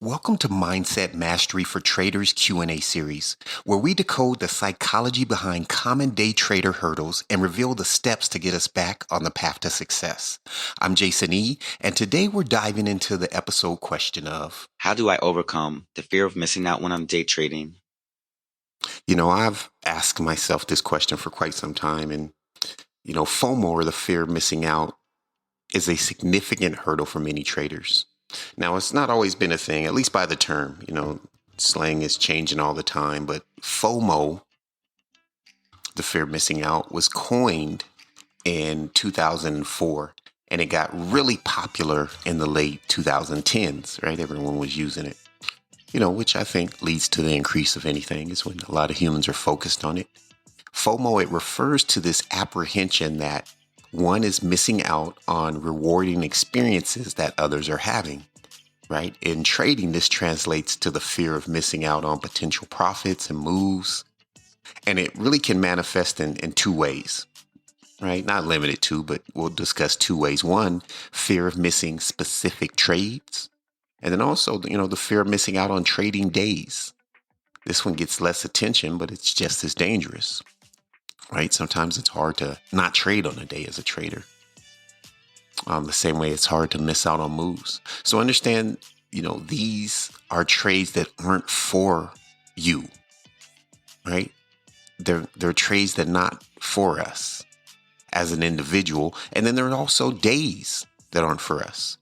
Welcome to Mindset Mastery for Traders Q&A series, where we decode the psychology behind common day trader hurdles and reveal the steps to get us back on the path to success. I'm Jason E., and today we're diving into the episode question of, how do I overcome the fear of missing out when I'm day trading? I've asked myself this question for quite some time, and, FOMO, or the fear of missing out, is a significant hurdle for many traders. Now, it's not always been a thing, at least by the term. Slang is changing all the time, but FOMO, the fear of missing out, was coined in 2004, and it got really popular in the late 2010s, right? Everyone was using it, which I think leads to the increase of anything is when a lot of humans are focused on it. FOMO, it refers to this apprehension that one is missing out on rewarding experiences that others are having, right? In trading, this translates to the fear of missing out on potential profits and moves. And it really can manifest in two ways, right? Not limited to, but we'll discuss two ways. One, fear of missing specific trades. And then also, the fear of missing out on trading days. This one gets less attention, but it's just as dangerous. Right? Sometimes it's hard to not trade on a day as a trader. The same way it's hard to miss out on moves. So understand, these are trades that aren't for you, right? They're trades that are not for us as an individual. And then there are also days that aren't for us,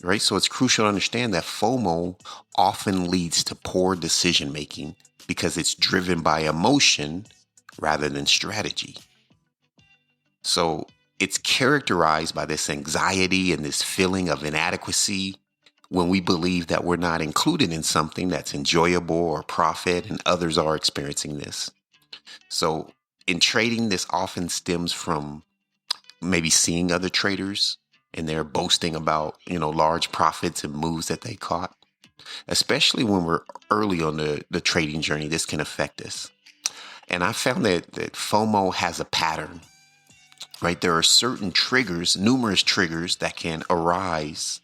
right? So it's crucial to understand that FOMO often leads to poor decision making because it's driven by emotion rather than strategy. So it's characterized by this anxiety and this feeling of inadequacy when we believe that we're not included in something that's enjoyable or profit and others are experiencing this. So in trading, this often stems from maybe seeing other traders and they're boasting about, large profits and moves that they caught. Especially when we're early on the trading journey, this can affect us. And I found that FOMO has a pattern, right? There are certain triggers, numerous triggers that can arise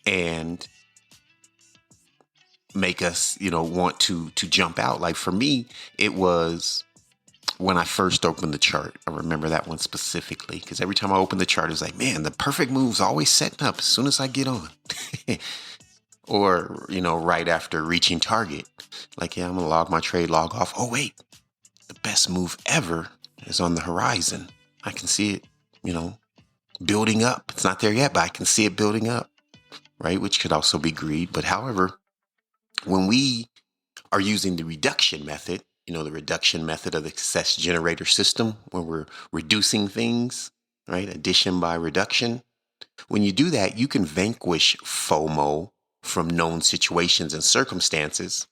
and make us, want to jump out. Like for me, it was when I first opened the chart. I remember that one specifically because every time I opened the chart, it's like, man, the perfect move's always setting up as soon as I get on. Or, right after reaching target, like, yeah, I'm going to log my trade, log off. Oh, wait, the best move ever is on the horizon. I can see it, building up. It's not there yet, but I can see it building up, right? Which could also be greed. But however, when we are using the reduction method, the reduction method of the success generator system, when we're reducing things, right? Addition by reduction. When you do that, you can vanquish FOMO from known situations and circumstances.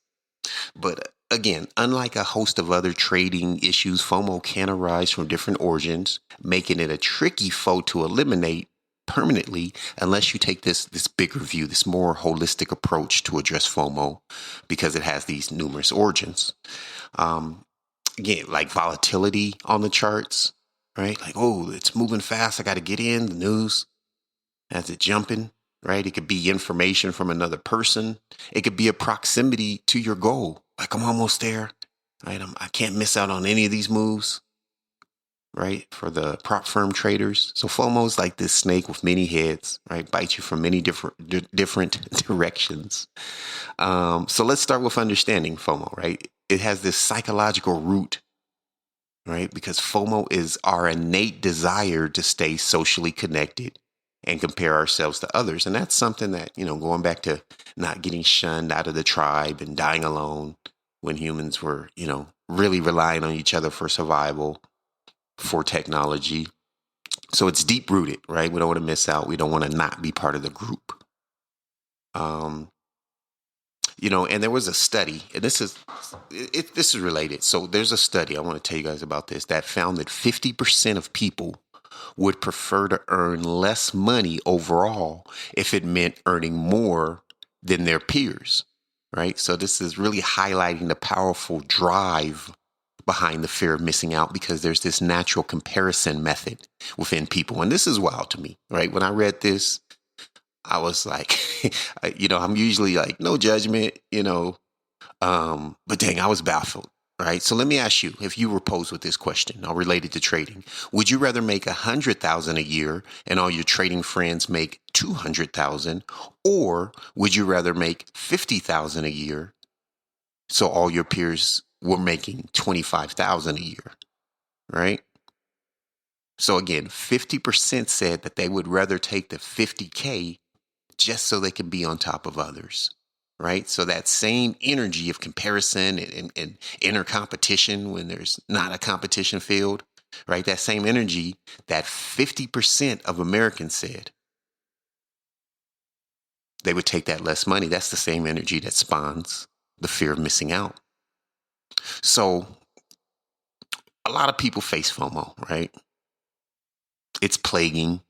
But again, unlike a host of other trading issues, FOMO can arise from different origins, making it a tricky foe to eliminate permanently unless you take this bigger view, this more holistic approach to address FOMO, because it has these numerous origins. Again, like volatility on the charts, right? Like, oh, it's moving fast. I got to get in the news as it jumping. Right? It could be information from another person. It could be a proximity to your goal. Like I'm almost there. Right? I can't miss out on any of these moves. Right? For the prop firm traders. So FOMO is like this snake with many heads. Right? Bites you from many different directions. So let's start with understanding FOMO. Right? It has this psychological root. Right? Because FOMO is our innate desire to stay socially connected and compare ourselves to others. And that's something that, going back to not getting shunned out of the tribe and dying alone when humans were, really relying on each other for survival, for technology. So it's deep rooted, right? We don't want to miss out. We don't want to not be part of the group. And there was a study, and this is related. So there's a study, I want to tell you guys about this, that found that 50% of people would prefer to earn less money overall if it meant earning more than their peers, right? So this is really highlighting the powerful drive behind the fear of missing out, because there's this natural comparison method within people. And this is wild to me, right? When I read this, I was like, I'm usually like, no judgment, but dang, I was baffled. Right. So let me ask you, if you were posed with this question, now related to trading, would you rather make 100,000 a year and all your trading friends make 200,000, or would you rather make 50,000 a year so all your peers were making 25,000 a year? Right. So again, 50% said that they would rather take the 50K just so they can be on top of others, right? So that same energy of comparison and inner competition when there's not a competition field, right? That same energy that 50% of Americans said they would take that less money. That's the same energy that spawns the fear of missing out. So a lot of people face FOMO, right? It's plaguing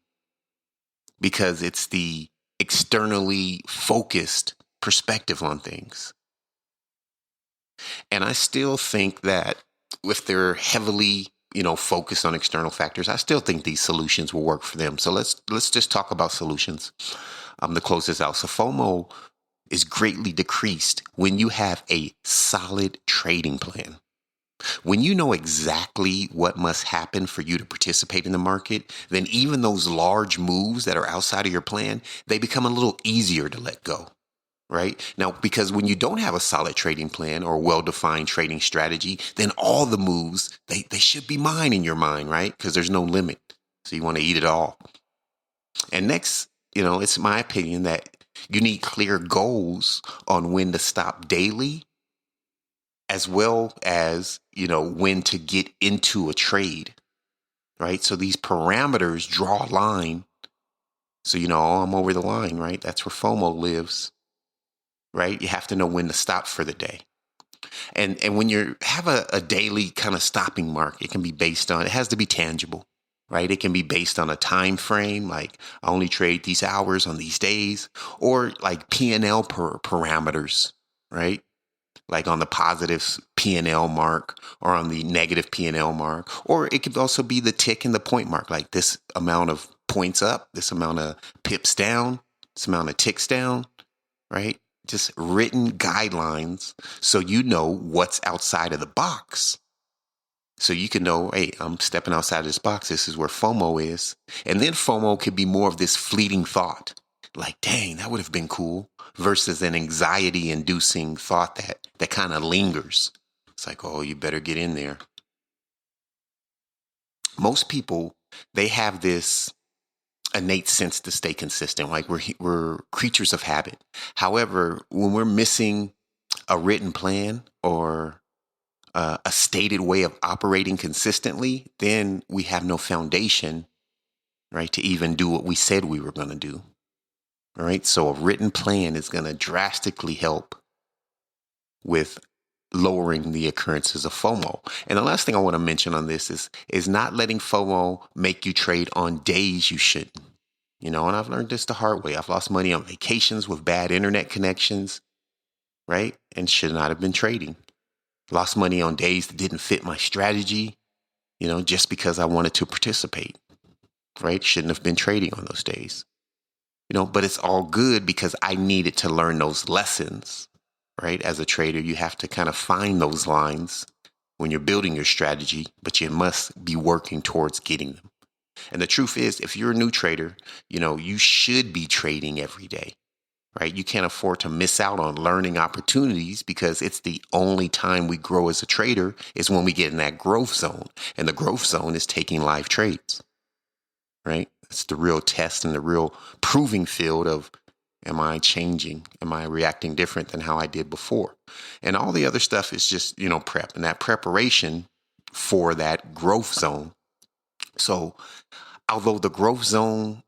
because it's the externally focused perspective on things. And I still think that if they're heavily, focused on external factors, I still think these solutions will work for them. So let's just talk about solutions to close this out. So FOMO is greatly decreased when you have a solid trading plan. When you know exactly what must happen for you to participate in the market, then even those large moves that are outside of your plan, they become a little easier to let go. Right? Now, because when you don't have a solid trading plan or a well-defined trading strategy, then all the moves, they should be mine in your mind, right? Because there's no limit. So you want to eat it all. And next, it's my opinion that you need clear goals on when to stop daily, as well as, when to get into a trade, right? So these parameters draw a line. So, oh, I'm over the line, right? That's where FOMO lives. Right? You have to know when to stop for the day. And when you have a daily kind of stopping mark, it has to be tangible, right? It can be based on a time frame, like I only trade these hours on these days, or like P&L parameters, right? Like on the positive P&L mark or on the negative P&L mark, or it could also be the tick and the point mark, like this amount of points up, this amount of pips down, this amount of ticks down, right? Just written guidelines so you know what's outside of the box. So you can know, hey, I'm stepping outside of this box. This is where FOMO is. And then FOMO could be more of this fleeting thought. Like, dang, that would have been cool, versus an anxiety inducing thought that kind of lingers. It's like, oh, you better get in there. Most people, they have this innate sense to stay consistent. Like we're creatures of habit. However, when we're missing a written plan or a stated way of operating consistently, then we have no foundation, right, to even do what we said we were going to do. All right. So a written plan is going to drastically help with lowering the occurrences of FOMO. And the last thing I want to mention on this is not letting FOMO make you trade on days you shouldn't. And I've learned this the hard way. I've lost money on vacations with bad internet connections, right? And should not have been trading. Lost money on days that didn't fit my strategy, just because I wanted to participate, right? Shouldn't have been trading on those days, but it's all good because I needed to learn those lessons, right? As a trader, you have to kind of find those lines when you're building your strategy, but you must be working towards getting them. And the truth is, if you're a new trader, you should be trading every day, right? You can't afford to miss out on learning opportunities because it's the only time we grow as a trader is when we get in that growth zone. And the growth zone is taking live trades, right? It's the real test and the real proving field of, am I changing? Am I reacting different than how I did before? And all the other stuff is just, prep, and that preparation for that growth zone. So although the growth zone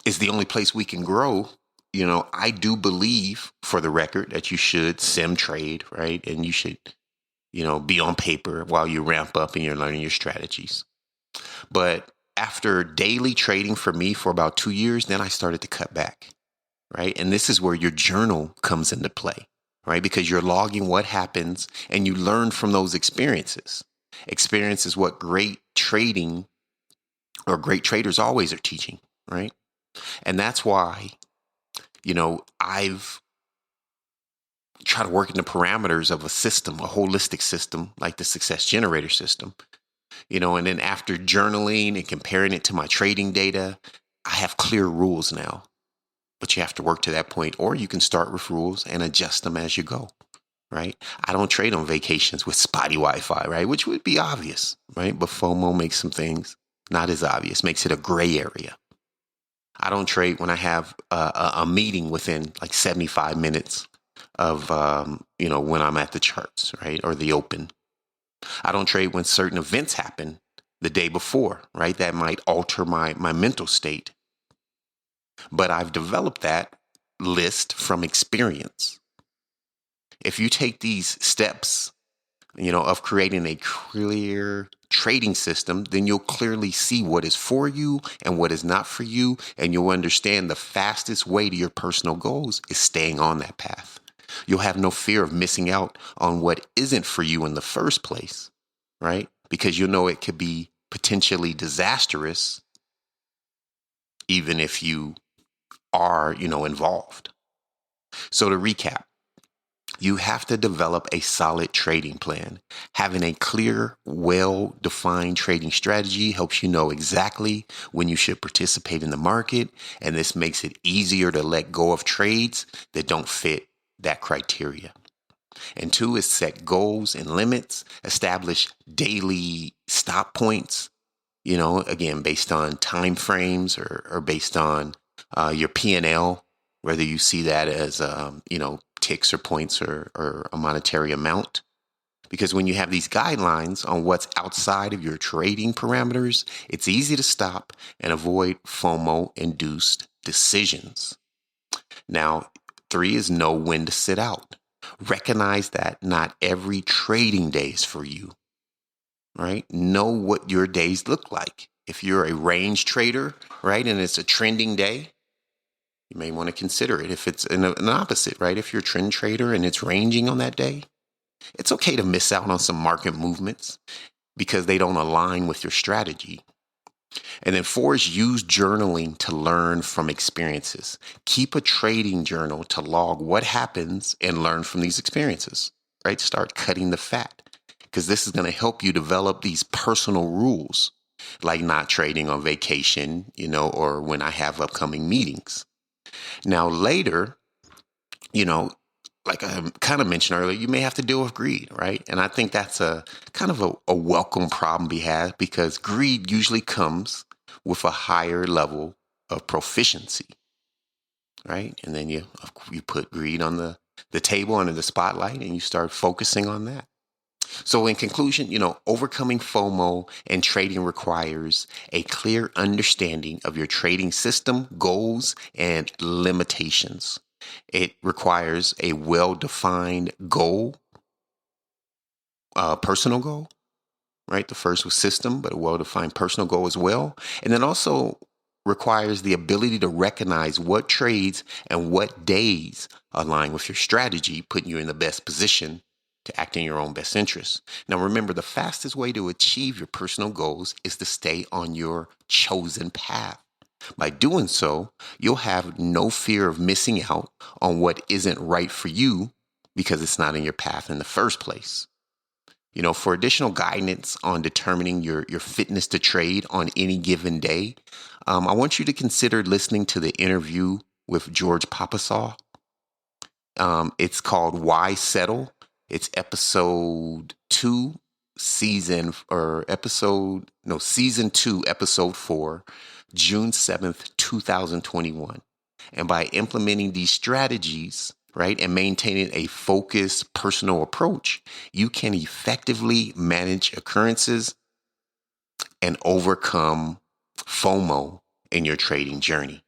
is the only place we can grow, I do believe, for the record, that you should sim trade, right? And you should, be on paper while you ramp up and you're learning your strategies. But after daily trading for me for about 2 years, then I started to cut back, right? And this is where your journal comes into play, right? Because you're logging what happens and you learn from those experiences. Experience is what great trading or great traders always are teaching, right? And that's why, I've tried to work in the parameters of a system, a holistic system like the Success Generator system, and then after journaling and comparing it to my trading data, I have clear rules now. But you have to work to that point, or you can start with rules and adjust them as you go, right? I don't trade on vacations with spotty Wi-Fi, right? Which would be obvious, right? But FOMO makes some things not as obvious, makes it a gray area. I don't trade when I have a meeting within like 75 minutes of, when I'm at the charts, right? Or the open. I don't trade when certain events happen the day before, right? That might alter my mental state. But I've developed that list from experience. If you take these steps, of creating a clear trading system, then you'll clearly see what is for you and what is not for you. And you'll understand the fastest way to your personal goals is staying on that path. You'll have no fear of missing out on what isn't for you in the first place, right? Because you'll know it could be potentially disastrous, even if you are, involved. So to recap, you have to develop a solid trading plan. Having a clear, well-defined trading strategy helps you know exactly when you should participate in the market, and this makes it easier to let go of trades that don't fit that criteria. And 2 is set goals and limits, establish daily stop points, again, based on time frames or based on your P&L, whether you see that as, ticks or points or a monetary amount. Because when you have these guidelines on what's outside of your trading parameters, it's easy to stop and avoid FOMO-induced decisions. Now, 3 is know when to sit out. Recognize that not every trading day is for you, right? Know what your days look like. If you're a range trader, right, and it's a trending day, you may want to consider it. If it's an opposite, right? If you're a trend trader and it's ranging on that day, it's okay to miss out on some market movements because they don't align with your strategy. And then 4 is use journaling to learn from experiences. Keep a trading journal to log what happens and learn from these experiences, right? Start cutting the fat because this is going to help you develop these personal rules, like not trading on vacation, or when I have upcoming meetings. Now, later, like I kind of mentioned earlier, you may have to deal with greed, right? And I think that's a kind of a welcome problem we have because greed usually comes with a higher level of proficiency, right? And then you put greed on the table under the spotlight and you start focusing on that. So in conclusion, overcoming FOMO and trading requires a clear understanding of your trading system, goals, and limitations. It requires a well-defined goal, personal goal, right? The first was system, but a well-defined personal goal as well. And then also requires the ability to recognize what trades and what days align with your strategy, putting you in the best position to act in your own best interest. Now, remember, the fastest way to achieve your personal goals is to stay on your chosen path. By doing so, you'll have no fear of missing out on what isn't right for you because it's not in your path in the first place. For additional guidance on determining your fitness to trade on any given day, I want you to consider listening to the interview with George Papasaw. It's called Why Settle? It's episode 2, season 2, episode 4, June 7th, 2021. And by implementing these strategies, right, and maintaining a focused personal approach, you can effectively manage occurrences and overcome FOMO in your trading journey.